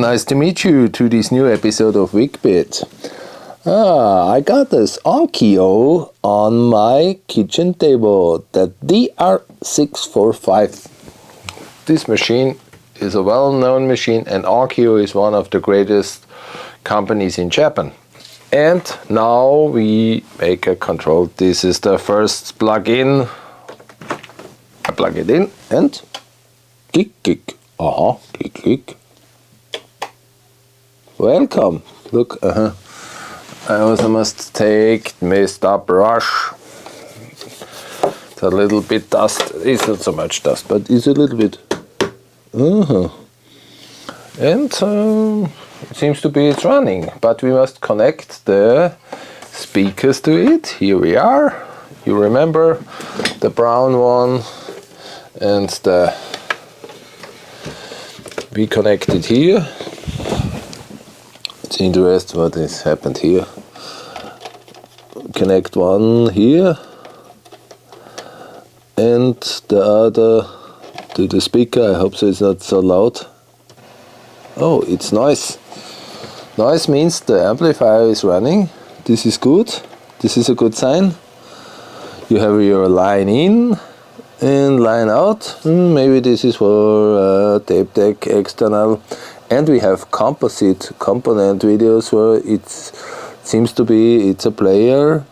nice to meet you to this new episode of Wigbit. I got this Onkyo on my kitchen table, the DR-645. This machine is a well-known machine, and Onkyo is one of the greatest companies in Japan. And now we make a control. This is the first plug-in. I plug it in and kick, kick. Kick, kick. Welcome. Look, I also must take Mr. Brush. It's a little bit dust. It's not so much dust, but it's a little bit. And it seems to be it's running, but we must connect the speakers to it. Here we are. You remember the brown one, and we connect it here. It's interesting what has happened here. Connect one here and the other to the speaker. I hope so it's not so loud. Oh, it's noise. Noise means the amplifier is running. This is good. This is a good sign. You have your line in and line out. Maybe this is for tape deck external. And we have composite component videos where it seems to be it's a player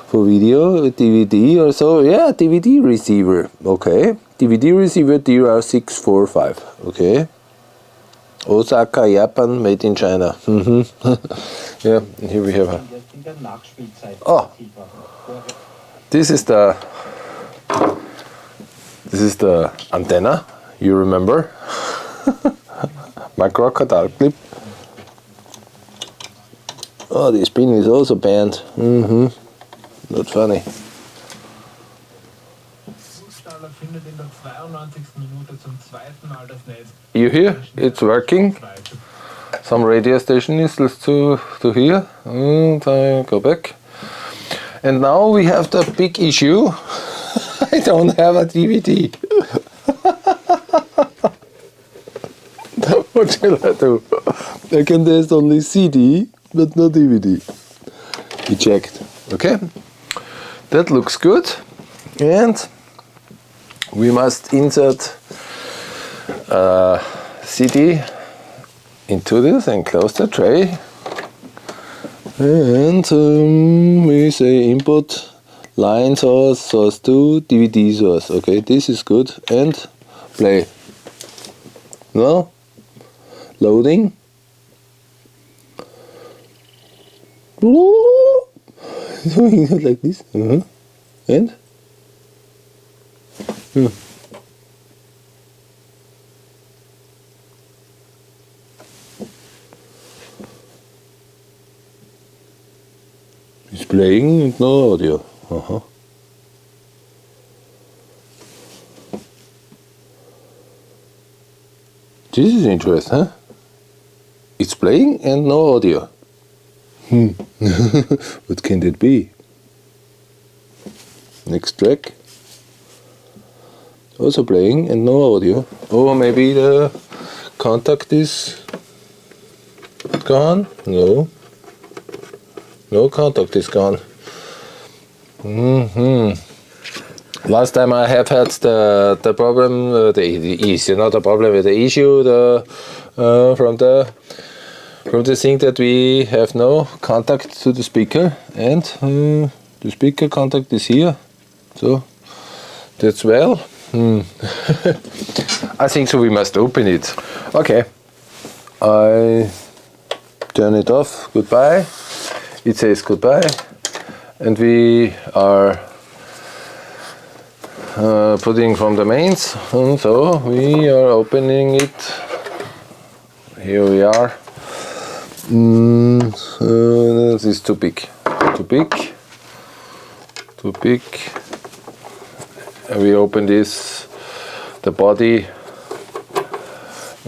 for video, a DVD or so. Yeah, DVD receiver. Okay, DVD receiver DR-645. Okay, Osaka, Japan, made in China. Yeah, and here we have a. Oh, this is the antenna. You remember? My crocodile clip. Oh, the spin is also banned. Not funny. You hear? It's working. Some radio station is to hear. And I go back. And now we have the big issue. I don't have a DVD. What shall I do? I can test only CD, but no DVD. We checked. Okay, that looks good. And we must insert CD into this and close the tray. And we say input line source 2, DVD source. Okay, this is good. And play. No? Loading. Doing it like this. And it's playing and no audio. This is interesting, huh? It's playing and no audio. What can that be? Next track. Also playing and no audio. Oh, maybe the contact is gone? No. No contact is gone. Last time I have had the problem, the issue, not the problem, with the issue from the thing that we have no contact to the speaker, and the speaker contact is here, so that's well. I think so. We must open it. Okay, I turn it off. Goodbye. It says goodbye, and we are putting from the mains, and so we are opening it. Here we are. This is too big. And we open this, the body,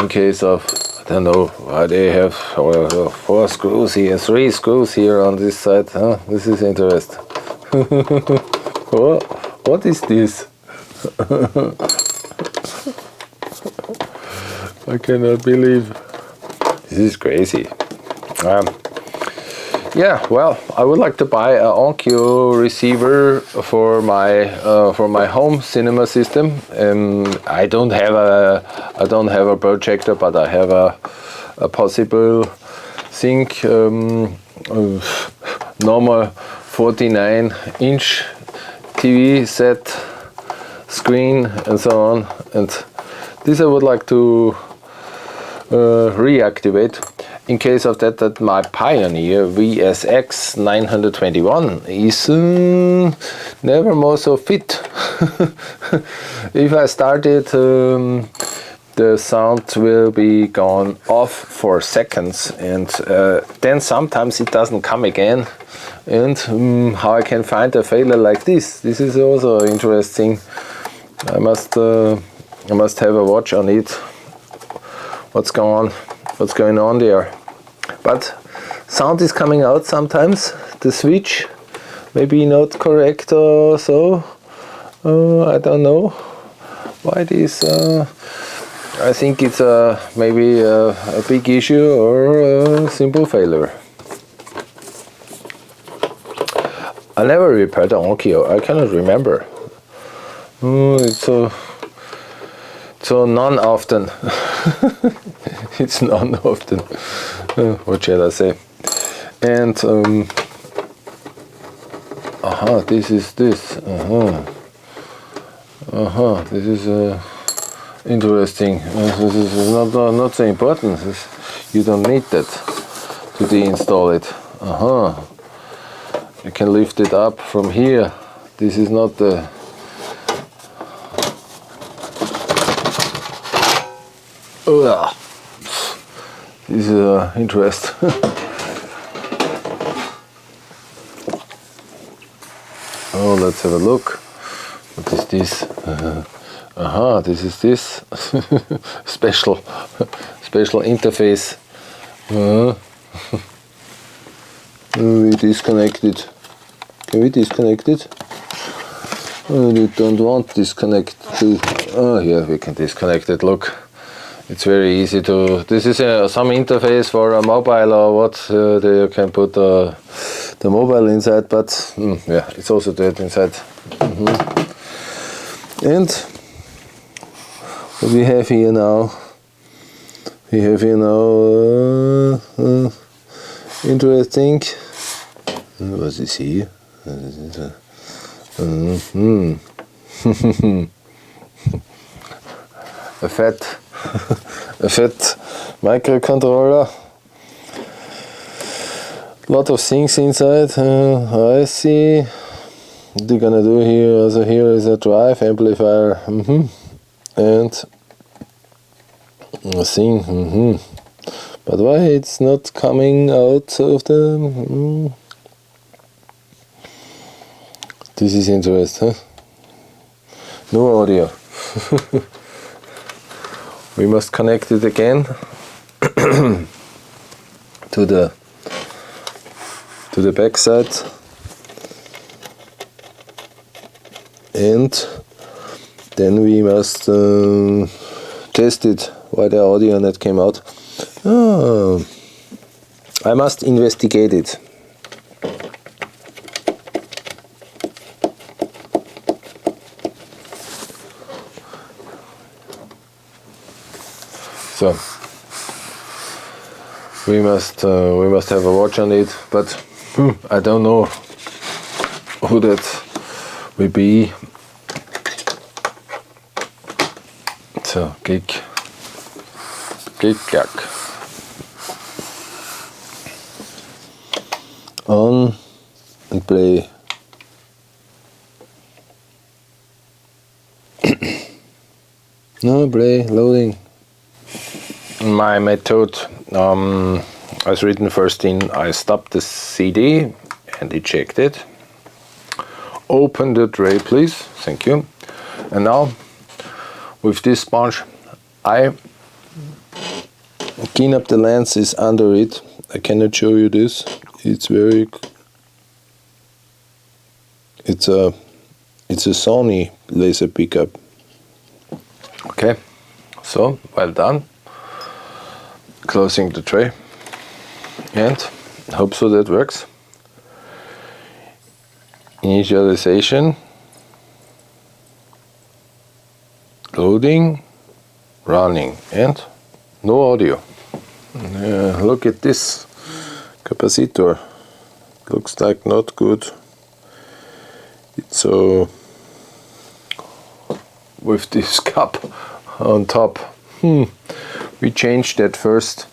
in case of, I don't know why they have 4 screws here, 3 screws here on this side. This is interesting. What is this? I cannot believe. This is crazy. Yeah, well, I would like to buy an Onkyo receiver for my home cinema system. I don't have a projector, but I have a possible thing, normal 49-inch TV set, screen, and so on. And this I would like to reactivate. In case of that my Pioneer VSX 921 is never more so fit. If I start it, the sound will be gone off for seconds, and then sometimes it doesn't come again. And how I can find a failure like this is also interesting. I must have a watch on it. What's going on there? But sound is coming out sometimes. The switch maybe not correct or so. I don't know why this. I think it's maybe a big issue or a simple failure. I never repaired the Onkyo. I cannot remember. It's so non-often. It's non-often. What shall I say? And this is this. This is interesting. This is not so important. You don't need that to deinstall it. You can lift it up from here. This is not the. This is interest. Oh, let's have a look. What is this? This is this special interface. We disconnect it. Can we disconnect it? We don't want disconnect to. Oh, yeah, we can disconnect it. Look. It's very easy to. This is some interface for a mobile or what. You can put the mobile inside, but yeah, it's also that inside. And what we have here now. We have here now interesting. What is here? A fat microcontroller. Lot of things inside. I see. What they're gonna do here? Also here is a drive amplifier. And a thing. But why it's not coming out of the? This is interesting. No audio. We must connect it again to the back side, and then we must test it why the audio net came out. I must investigate it. So we must have a watch on it, but I don't know who that will be. So gig on and play. No, play loading. My method, as written first in, I stopped the CD and ejected. Open the tray, please. Thank you. And now, with this sponge, I clean up the lenses under it. I cannot show you this. It's very. It's a Sony laser pickup. Okay, so well done. closing the tray, and hope so that works. Initialization, loading, running, and no audio. Look at this capacitor. Looks like not good. It's so with this cup on top. We changed that first.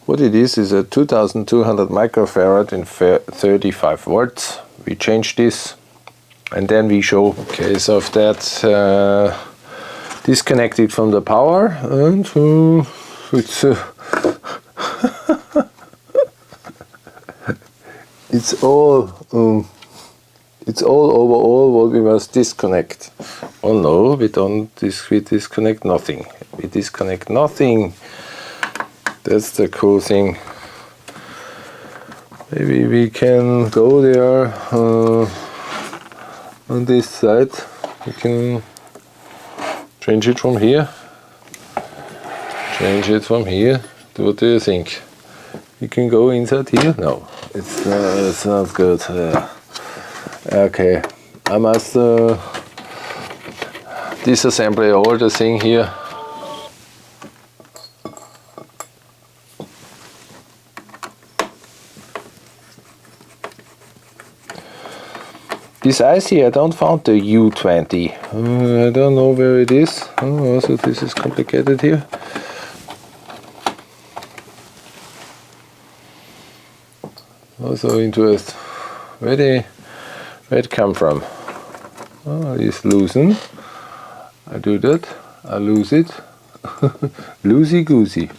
What it is a 2200 microfarad in 35 volts. We change this and then we show case of that disconnected from the power, and it's it's all overall what we must disconnect. Oh no, we disconnect nothing. We disconnect nothing. That's the cool thing. Maybe we can go there on this side. We can change it from here. Change it from here. What do you think? We can go inside here? No, it's not good. Okay, I must disassemble all the thing here. This IC, I don't found the U20. I don't know where it is. Oh, so this is complicated here. Also interesting. Where it come from? Oh, it's loosen. I do that. I lose it. Loosey goosey.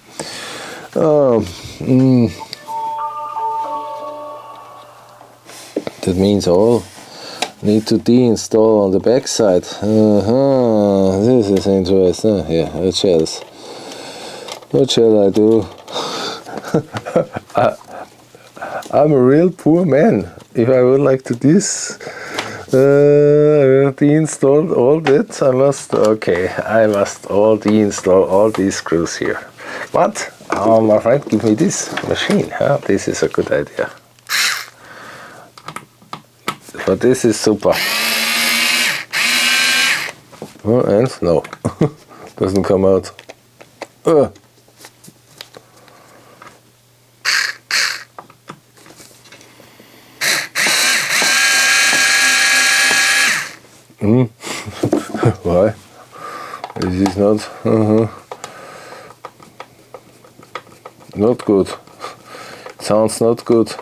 That means all need to deinstall on the back side. This is interesting. Yeah, what shall I do? I'm a real poor man. If I would like to deinstall all that, I must all deinstall all these screws here. But my friend, give me this machine. This is a good idea. But this is super. And no, doesn't come out. Why? This is not good. Sounds not good.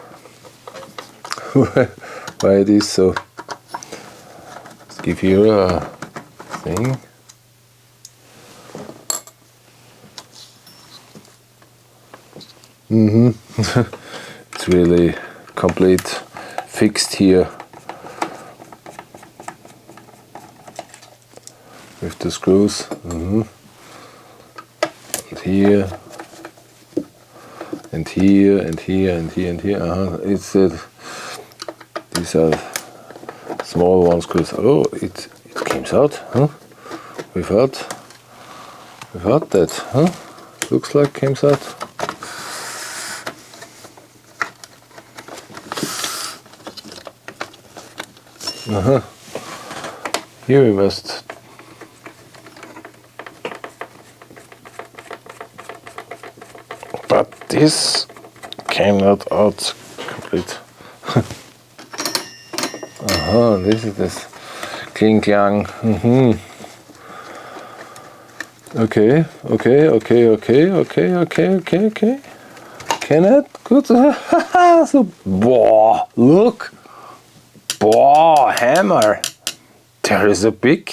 Why it is so? Let's give you a thing. It's really complete fixed here with the screws. And here and here and here and here and here. It's these are small ones screws. Oh, it came out, without that, looks like came out. Here we must but this came not out complete. This is this kling klang. Okay. Can it? Good. So, look. Hammer. There is a big.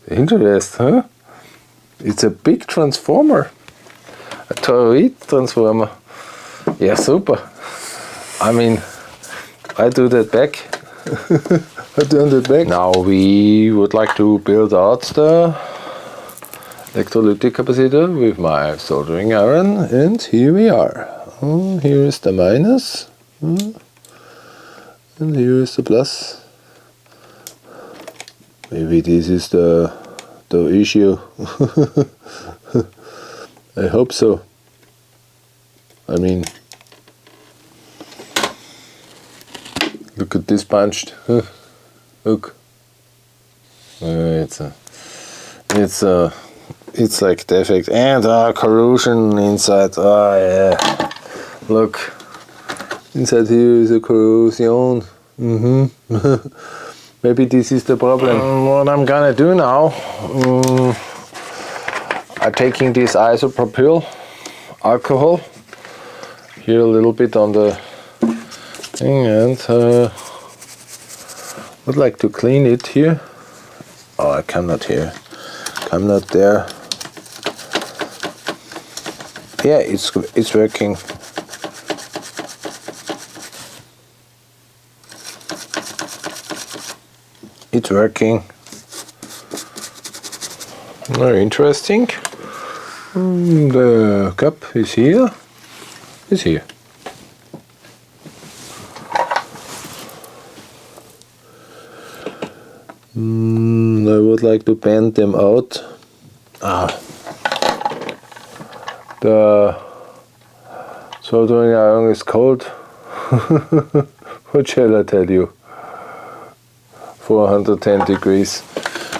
Interest, huh? It's a big transformer. A toroid transformer. Yeah, super. I mean, I do that back. I turn that back. Now we would like to build out the electrolytic capacitor with my soldering iron, and here we are. Here is the minus, and here is the plus. Maybe this is the issue. I hope so. I mean, look at this punched. Look. It's like defect and corrosion inside. Yeah. Look, inside here is a corrosion. Maybe this is the problem. What I'm gonna do now, I'm taking this isopropyl alcohol here a little bit on the thing, and would like to clean it here. Oh, I cannot here. I'm not there. Yeah, it's working. It's working. Very interesting. The cup is here. It's here. I would like to bend them out. The soldering iron is cold. What shall I tell you? 410 degrees.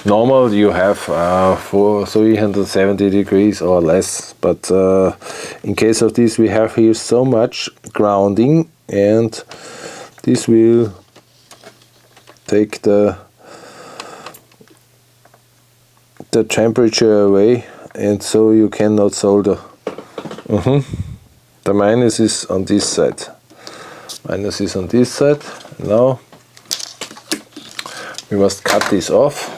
Normal you have 370 degrees or less, but in case of this we have here so much grounding, and this will take the temperature away, and so you cannot solder. The minus is on this side. Minus is on this side. Now we must cut this off.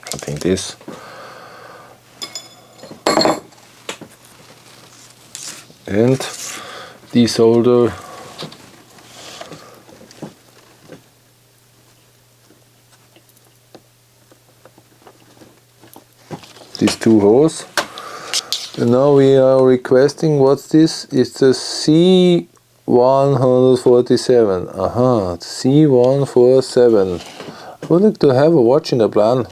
Cutting this. And desolder these two holes. And now we are requesting, what's this? It's the C147. C147. I would like to have a watch in the plan.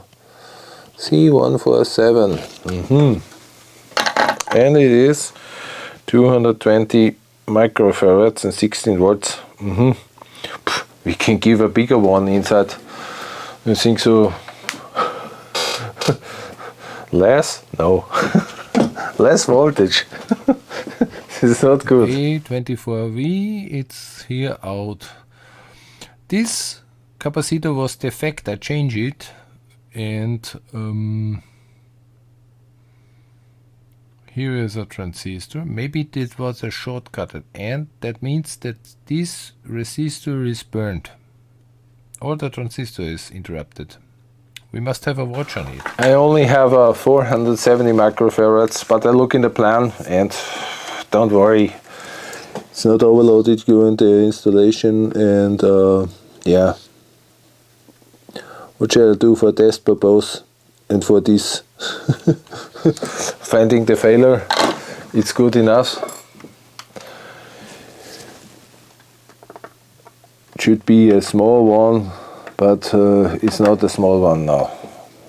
C147. And it is 220 microfarads and 16 volts. We can give a bigger one inside. I think so. Less? No. Less voltage. This is not good. A24V, it's here out. This capacitor was defect, I changed it, and here is a transistor. Maybe this was a shortcut, and that means that this resistor is burned, or the transistor is interrupted. We must have a watch on it. I only have 470 microfarads, but I look in the plan, and don't worry, it's not overloaded during the installation. And yeah, what shall I do for test purpose and for this? Finding the failure, it's good enough. It should be a small one, but it's not a small one now.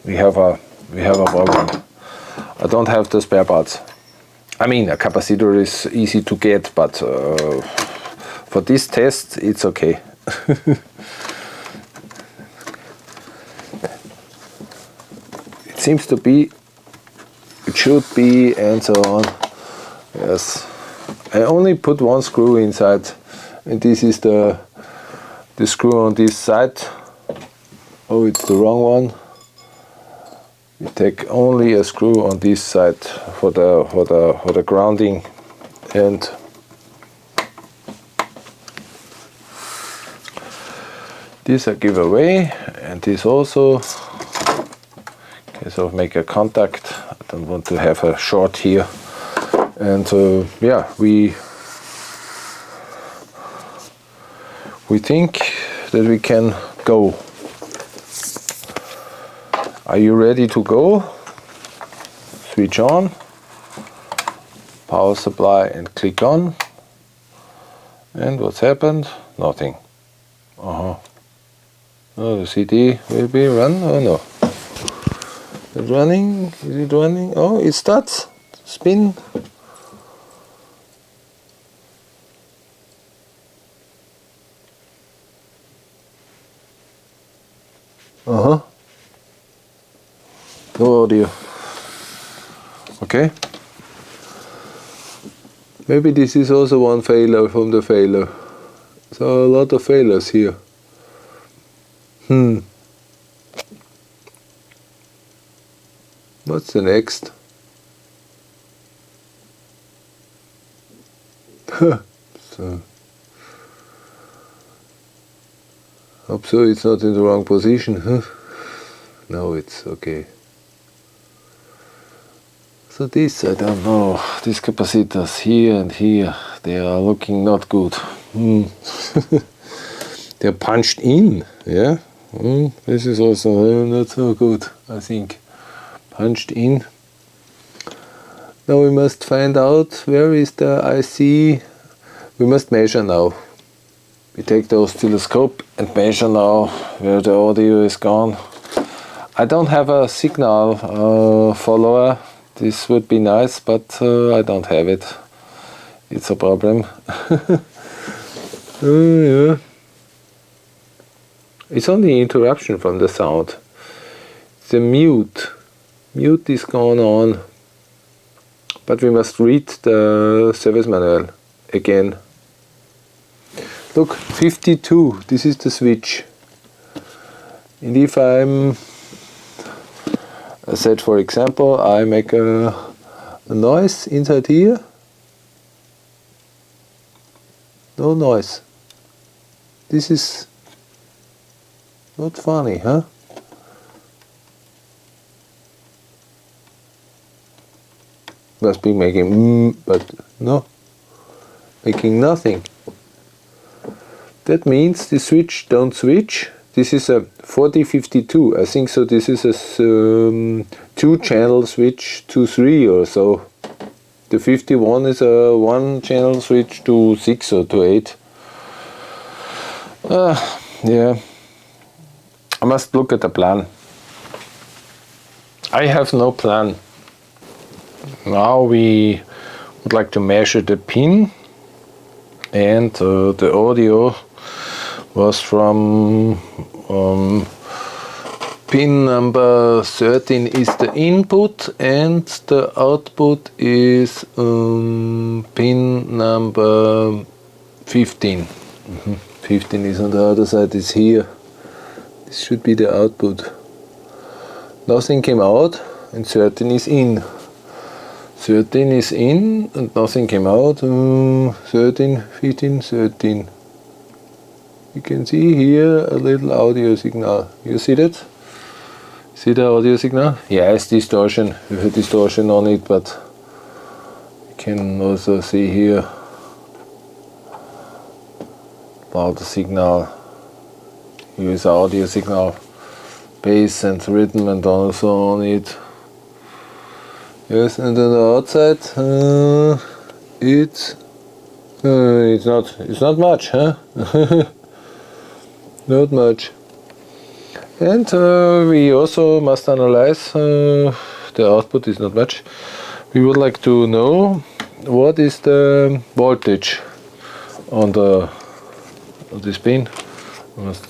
We have a problem. I don't have the spare parts. I mean, a capacitor is easy to get, but for this test it's okay. It seems to be, it should be, and so on. Yes, I only put one screw inside, and this is the screw on this side. Oh, it's the wrong one. We take only a screw on this side for the grounding, and this I give away, and this also, in case of make a contact. I don't want to have a short here, and yeah, we think that we can go. Are you ready to go? Switch on, power supply, and click on. And what's happened? Nothing. Oh, the CD will be run or no? Is it running? Is it running? Oh, it starts. Spin. Uh-huh. No audio. Okay. Maybe this is also one failure from the failure. So a lot of failures here. What's the next? So, hope so it's not in the wrong position. Huh? No, it's okay. So this, I don't know, these capacitors here and here, they are looking not good. They're punched in, yeah? This is also not so good, I think. Punched in. Now we must find out where is the IC. We must measure now. We take the oscilloscope and measure now where the audio is gone. I don't have a signal follower. This would be nice, but I don't have it. It's a problem. Yeah. It's only interruption from the sound. The mute. Mute is going on. But we must read the service manual again. Look, 52. This is the switch. And if I said, for example, I make a noise inside here. No noise. This is not funny, huh? Must be making but no, making nothing. That means the switch don't switch. This is a 4052, I think so. This is a 2-channel switch to 3 or so. The 51 is a 1-channel switch to 6 or to 8. Yeah, I must look at the plan. I have no plan. Now we would like to measure the pin, and the audio was from pin number 13 is the input, and the output is pin number 15. 15 is on the other side, it's here. This should be the output. Nothing came out, and 13 is in. 13 is in and nothing came out. 13, 15, 13. You can see here a little audio signal. You see that? See the audio signal? Yeah, it's distortion. We have distortion on it, but you can also see here about the signal. Here is audio signal, bass and rhythm, and also on it. Yes, and on the outside, it's not much, huh? Not much. And we also must analyze the output is not much. We would like to know what is the voltage on this pin. I must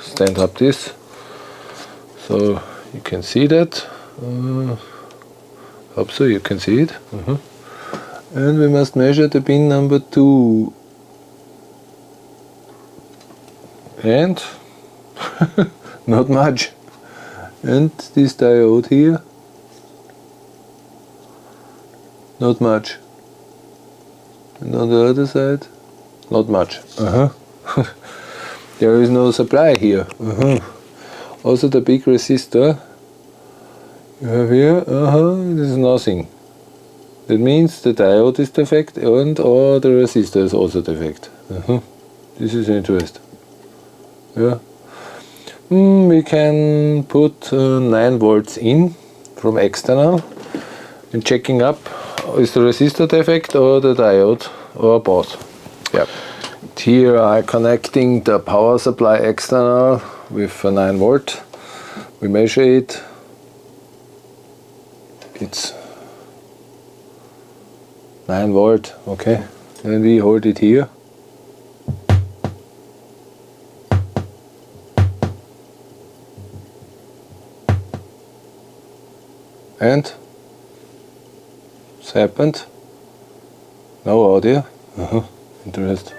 stand up this so you can see that. Hope so you can see it. And we must measure the pin number 2. And not much. And this diode here, not much. And on the other side, not much. There is no supply here. Also the big resistor you have here, this is nothing. That means the diode is defect and or the resistor is also defect. This is interesting. Yeah. We can put 9 volts in from external and checking up is the resistor defect or the diode or both. Yep. Here I'm connecting the power supply external with a 9 volt. We measure it. it's 9 volt, okay. Then we hold it here. And it's happened. No audio. Interesting.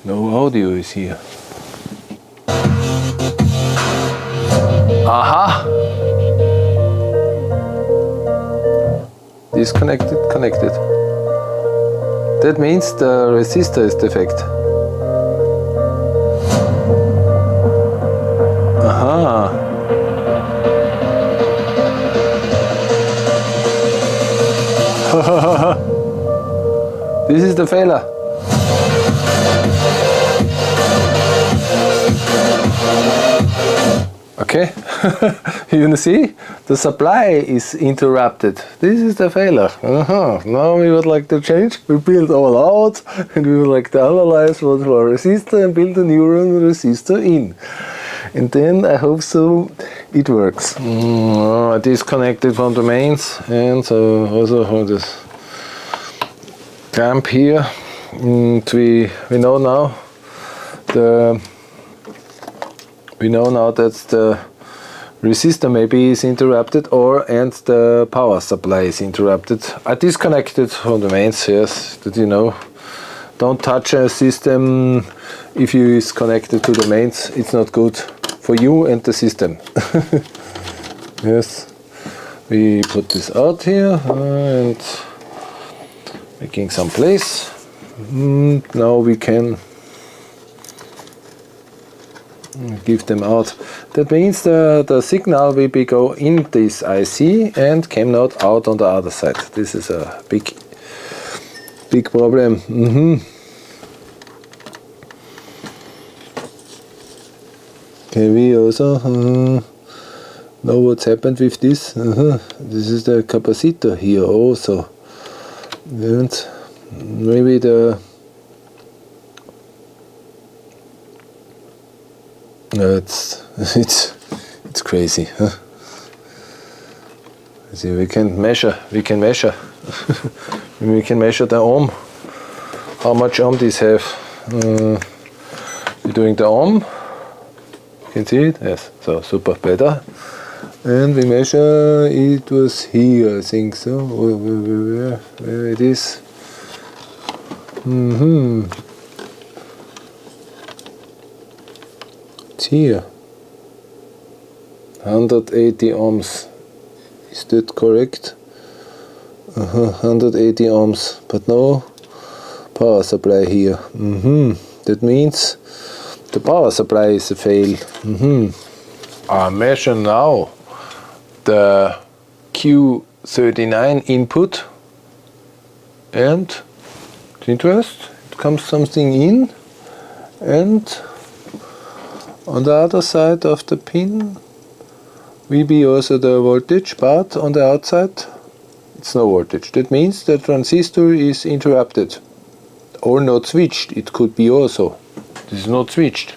No audio is here. Aha! Disconnected, connected. That means the resistor is defect. Aha! This is the failure. Okay, you see, the supply is interrupted. This is the failure. Now we would like to change. We build all out, and we would like to analyze what for a resistor and build a neuron resistor in. And then I hope so it works. Disconnected from the mains, and so also for this clamp here. And we know now that the resistor maybe is interrupted, and the power supply is interrupted. I disconnected from the mains, yes, that you know. Don't touch a system if you is connected to the mains. It's not good for you and the system. Yes, we put this out here and making some place. Now we can give them out. That means the signal will be go in this IC and came out on the other side. This is a big problem. Okay, we also know what's happened with this. This is the capacitor here also, and maybe it's crazy, huh? See, we can measure. We can measure the ohm. How much ohm these have? We're doing the ohm. You can see it. Yes. So super better. And we measure. It was here, I think so. Where it is? It's here. 180 ohms. Is that correct? 180 ohms, but no power supply here. That means the power supply is a fail. I measure now the Q39 input, and it's interesting. It comes something in, and on the other side of the pin will be also the voltage, but on the outside it's no voltage. That means the transistor is interrupted or not switched. It could be also. This is not switched.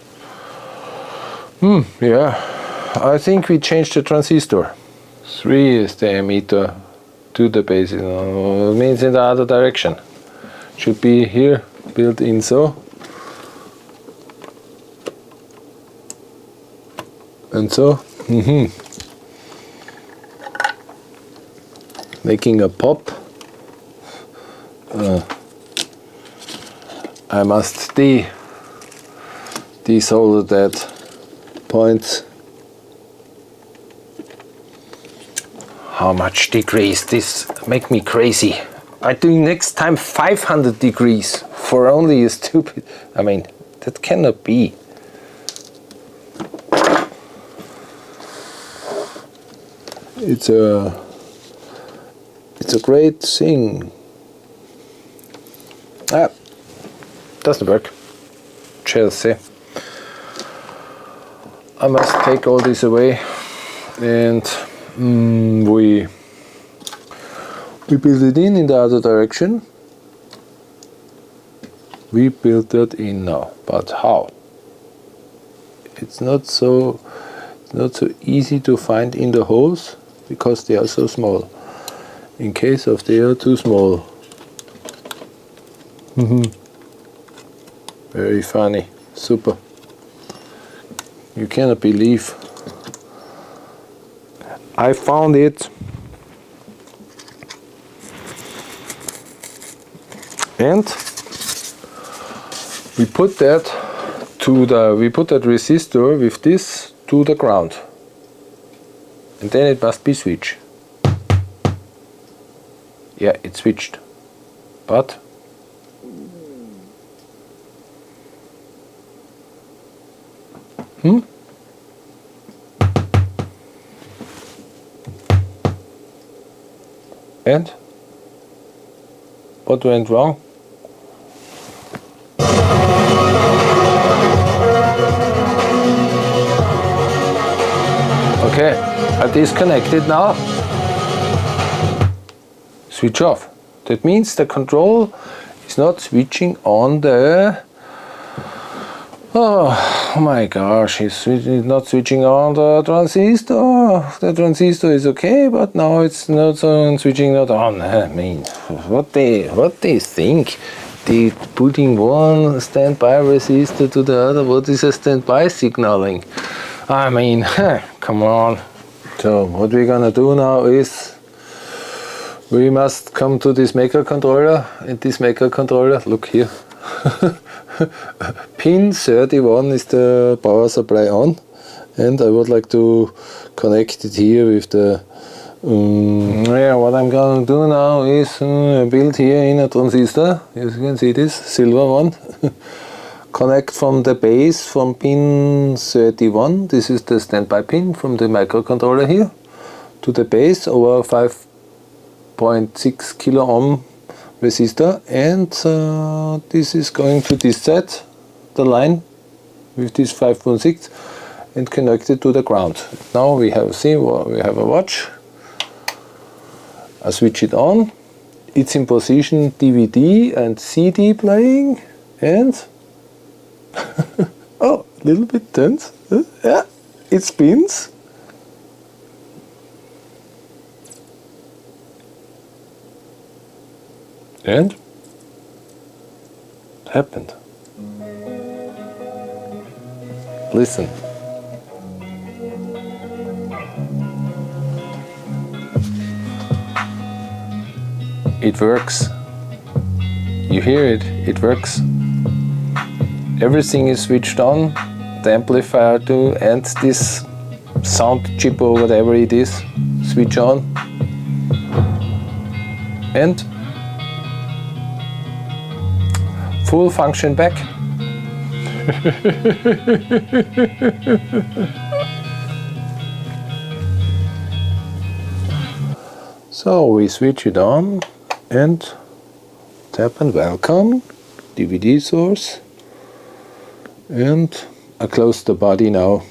Yeah, I think we changed the transistor. 3 is the emitter to the base. It means in the other direction. Should be here, built in so. And so. Making a pop. I must desolder that point. How much degrees? This make me crazy. I do next time 500 degrees for only a stupid. I mean, that cannot be. It's a great thing. Doesn't work. Chelsea. I must take all this away, and we build it in the other direction. We build that in now, but how? It's not so not so easy to find in the holes because they are so small. In case of they are too small. Very funny, super. You cannot believe. I found it. And we put that resistor with this to the ground. And then it must be switched. Yeah, it's switched. But and what went wrong? Okay, I disconnected now. Switch off. That means the control is not switching on the... Oh my gosh, it's not switching on the transistor. The transistor is okay, but now it's not on, switching not on. I mean, what they think? They putting one standby resistor to the other. What is a standby signaling? I mean, come on. So what we're gonna do now is we must come to this microcontroller, and this microcontroller, look here. Pin 31 is the power supply on, and I would like to connect it here with the yeah, what I'm gonna do now is build here in a transistor. As you can see, this silver one. Connect from the base from pin 31. This is the standby pin from the microcontroller here to the base over 5.6 kilo ohm resistor, and this is going to this side, the line with this 5.6, and connected to the ground. Now we have a watch. I switch it on. It's in position DVD and CD playing, and oh, a little bit tense. Yeah, it spins. And it happened. Listen. It works. You hear it, it works. Everything is switched on, the amplifier too, and this sound chip or whatever it is, switch on. And full function back. So we switch it on and tap and welcome, DVD source, and I close the body now.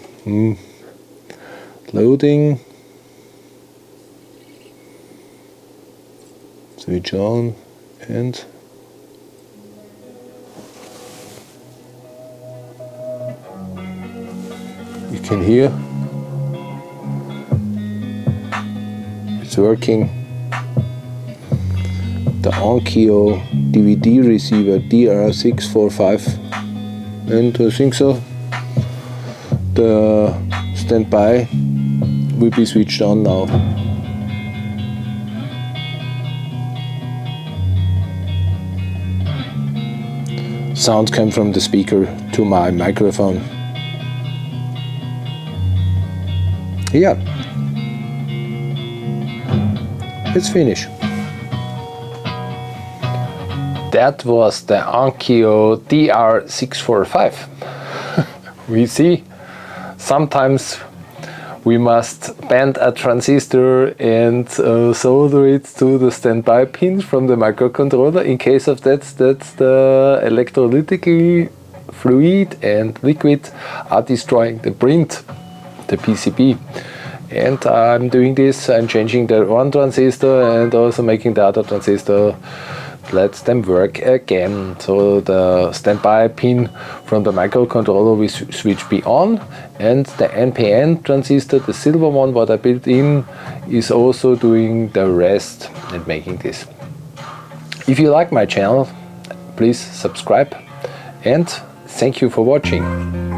Loading, switch on, and you can hear it's working. The Onkyo DVD receiver DR-645, and I think so the standby will be switched on now. Sound came from the speaker to my microphone. Yeah, it's finished. That was the Onkyo DR-645. We see sometimes we must bend a transistor and solder it to the standby pins from the microcontroller. In case of that's the electrolytic fluid and liquid are destroying the print, the PCB. And I'm doing this, I'm changing the one transistor and also making the other transistor let them work again. So the standby pin from the microcontroller will switch be on, and the NPN transistor, the silver one what I built in, is also doing the rest and making this. If you like my channel, please subscribe, and thank you for watching.